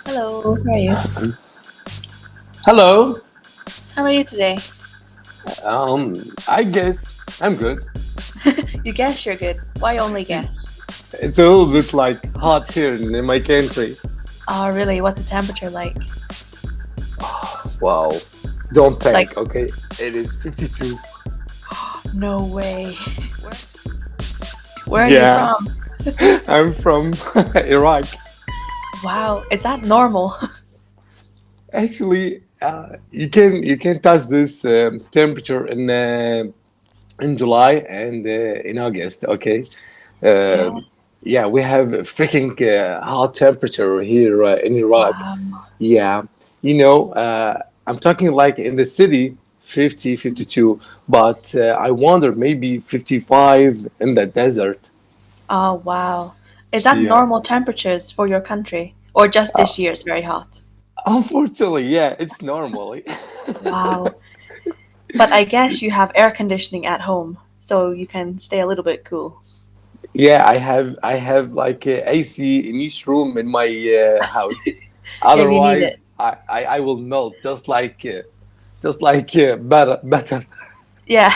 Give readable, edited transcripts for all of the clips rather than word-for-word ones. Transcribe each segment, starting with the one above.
Hello, how are you? Hello. How are you today? I guess I'm good. You guess you're good. Why only guess? It's a little bit like hot here in my country. Oh, really? What's the temperature like? Wow. Don't Like, panic, okay? It is 52. no way. Where, where are you Yeah, from? I'm from Iraq. Wow, is that normal? Actually, you can touch this temperature in July and in August, okay? Yeah. Um, yeah, we have a freaking hot temperature here in Iraq. Wow. Yeah, I'm talking like in the city, 50, 52, but I wonder maybe 55 in the desert. Oh, wow. Is that Yeah. normal temperatures for your country? Or just Uh, this year it's very hot? Unfortunately, yeah, it's normal. Wow. But I guess you have air conditioning at home, so you can stay a little bit cool. Yeah, I have like AC in each room in my house. Yeah, you need it. Otherwise, I will melt just like better. Yeah.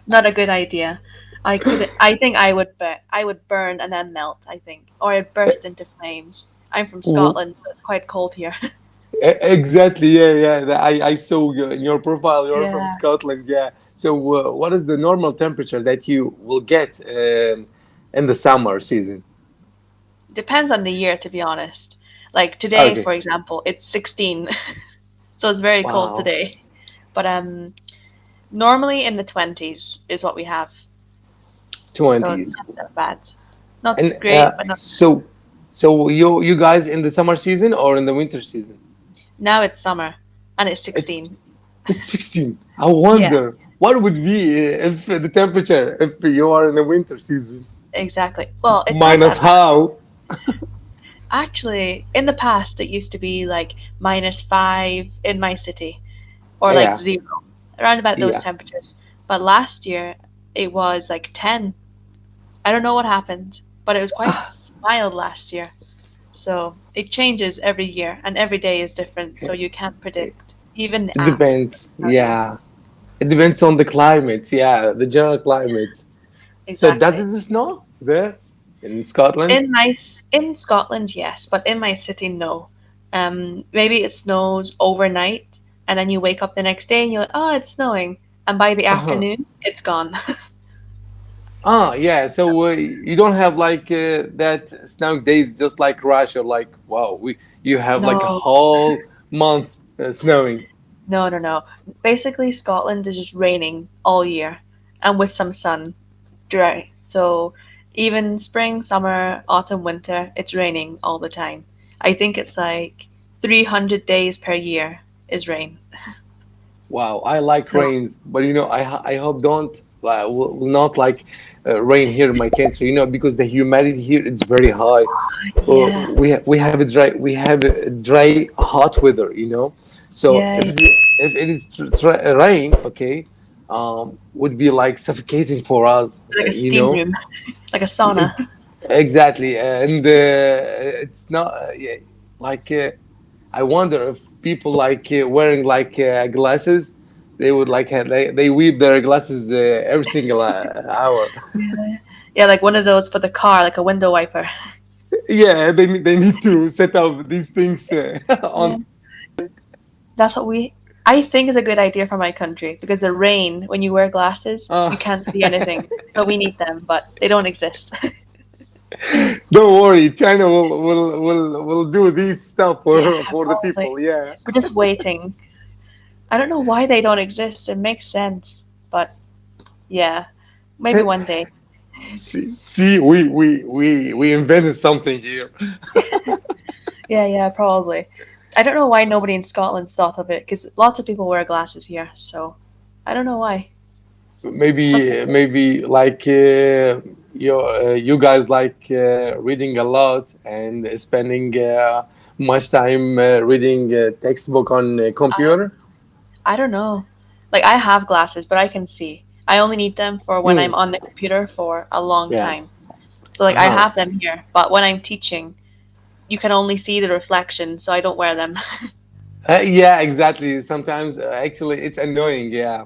Not a good idea. I think I would burn and then melt, I think. Or I'd burst into flames. I'm from Scotland, so it's quite cold here. Exactly. Yeah, yeah. I saw in your profile. You're from Yeah. Scotland. Yeah. So, what is the normal temperature that you will get in the summer season? Depends on the year, to be honest. Like today, Okay. for example, it's 16, so it's very cold Wow. today. But normally in the 20s is what we have. So 20s. not that bad. Not And great, but not so you guys in the summer season or in the winter season? now it's summer and it's It, 16. it's 16. I Yeah, wonder what would be if the temperature if you are in the winter season. exactly. Well, it's not Minus that bad. how? Actually, in the past, it used to be like -5 in my city, or like Yeah. 0, around about those Yeah. temperatures. But last year, it was like 10. I don't know what happened, but it was quite mild last year. So it changes every year, and every day is different, so you can't predict. Even the It app depends. tell you. Yeah. It depends on the climate. Yeah, the general climate. So does Exactly. it snow there in Scotland? In Scotland, yes, but in my city, no. Maybe it snows overnight, and then you wake up the next day and you're like, oh, it's snowing, and by the Uh-huh. afternoon, it's gone. Ah, yeah. So you don't have like that snow days just like Russia. Like wow, we you have like a No, whole month snowing. no, no, no. Basically, Scotland is just raining all year, and with some sun throughout. So even spring, summer, autumn, winter, it's raining all the time. I think it's like 300 days per year is rain. Wow, I like So rains, but I hope don't will not like rain here in my country. Because the humidity here it's very high. yeah, We have a dry hot weather. So yeah, if yeah. if it is rain, okay, would be like suffocating for us. Like a steam room, like a sauna. Exactly, and it's not yeah, like I wonder if people like wearing like glasses, they would like they weep their glasses every single hour. Yeah, yeah, like one of those for the car, like a window wiper. Yeah, they need to set up these things Yeah, on. that's what we. I think is a good idea for my country because the rain, when you wear glasses, Uh, you can't see anything. So we need them, but they don't exist. don't worry, China will do this stuff Yeah, for the probably. people. Yeah. We're just waiting. I don't know why they don't exist. It makes sense, but yeah, maybe one day. See, we invented something here. Yeah, yeah, probably. I don't know why nobody in Scotland's thought of it because lots of people wear glasses here, so I don't know why. Okay. Maybe like you guys like reading a lot and spending much time reading textbook on I computer. I don't know. Like I have glasses, but I can see. I only need them for when I'm Mm, on the computer for a long yeah. time. So like I Uh-huh. have them here, but when I'm teaching, you can only see the reflection, so I don't wear them. Yeah, exactly. Sometimes actually it's annoying. Yeah.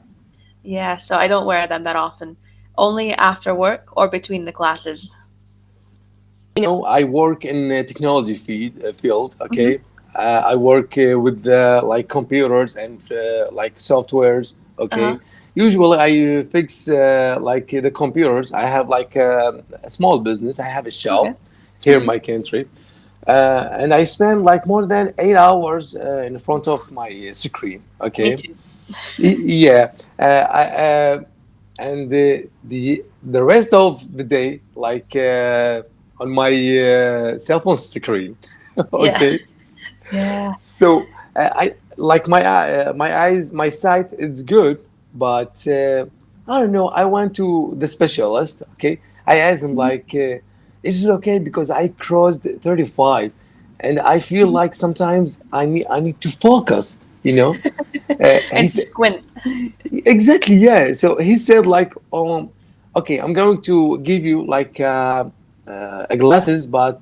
Yeah, so I don't wear them that often. Only after work or between the classes. I work in technology field. Hmm. Okay, I work with like computers and like softwares. Uh-huh. Okay, usually I fix like the computers. I have like a small business. I have a Okay. shop here in Hmm. my country, and I spend like more than 8 hours in front of my screen. Me Okay, too. Yeah, and the rest of the day, like on my cell phone screen. Yeah. Okay, Yeah. so I like my eyes, my sight is good, but I don't know. I went to the specialist. Okay, I asked him Hmm. like, is it okay because I crossed 35, and I feel Hmm. like sometimes I need to focus. He And to said. squint. Exactly, yeah. So he said like, okay, I'm going to give you like a glasses, but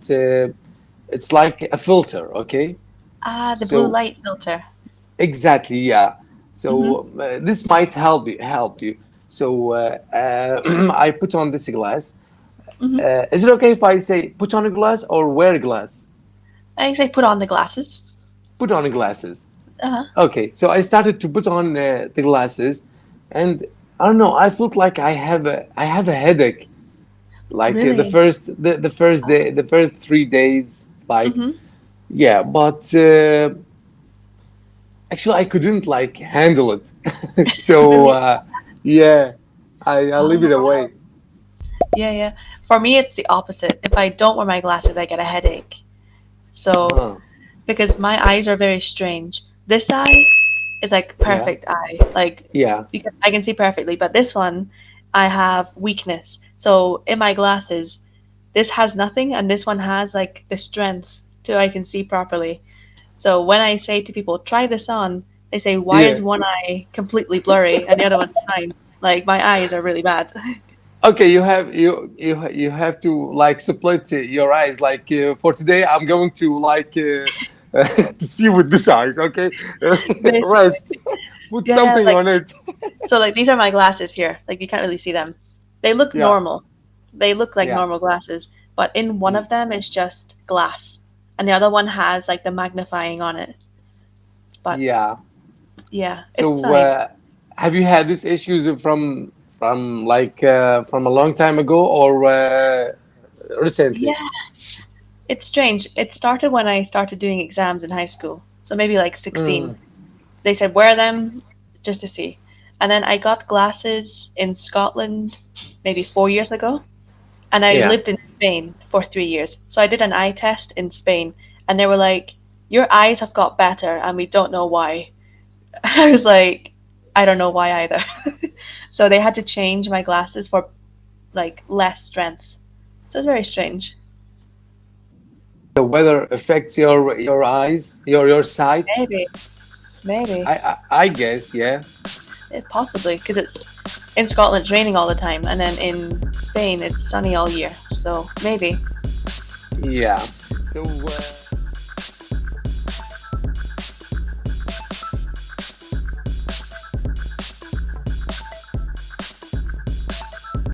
it's like a filter, okay? Ah, the blue So light filter. exactly, yeah. Hmm. So this might help you. So I put on this glass. Hmm. Is it okay if I say put on a glass or wear glass? I usually put on the glasses. Put on glasses. Uh-huh. Okay, so I started to put on the glasses, and I don't know. I felt like I have a headache. Like the Really? first the first day, the first 3 days. Like Mm-hmm. yeah, but actually I couldn't like handle it. So Really? yeah, I leave Oh, it away. yeah, yeah. For me, it's the opposite. If I don't wear my glasses, I get a headache. So, Uh-huh. because my eyes are very strange. This eye is like Yeah, perfect eye, like yeah, because I can see perfectly. But this one, I have weakness. So in my glasses, this has nothing, and this one has like the strength to I can see properly. So when I say to people, try this on, they say, why yeah. is one eye completely blurry and the other one's fine? Like my eyes are really bad. Okay, you have to like split your eyes. Like for today, I'm going to like to see with this eyes. Okay, Basically. rest. Put Yeah, yeah, something like on it. so like these are my glasses here. Like you can't really see them. They look Yeah, normal. They look like yeah, normal glasses, but in one mm, of them is just glass, and the other one has like the magnifying on it. But yeah. yeah, it's So, fine. have you had these issues from like from a long time ago or recently? Yeah, it's strange. It started when I started doing exams in high school, so maybe like 16. Mm, They said wear them just to see. And then I got glasses in Scotland maybe 4 years ago. And I yeah. lived in Spain for 3 years. So I did an eye test in Spain, and they were like, your eyes have got better, and we don't know why. I was like, I don't know why either. So they had to change my glasses for like less strength. So it's very strange. The weather affects your eyes, your sight. Maybe, maybe, I guess, yeah. possibly, because it's in Scotland it's raining all the time, and then in Spain it's sunny all year. So maybe. Yeah. So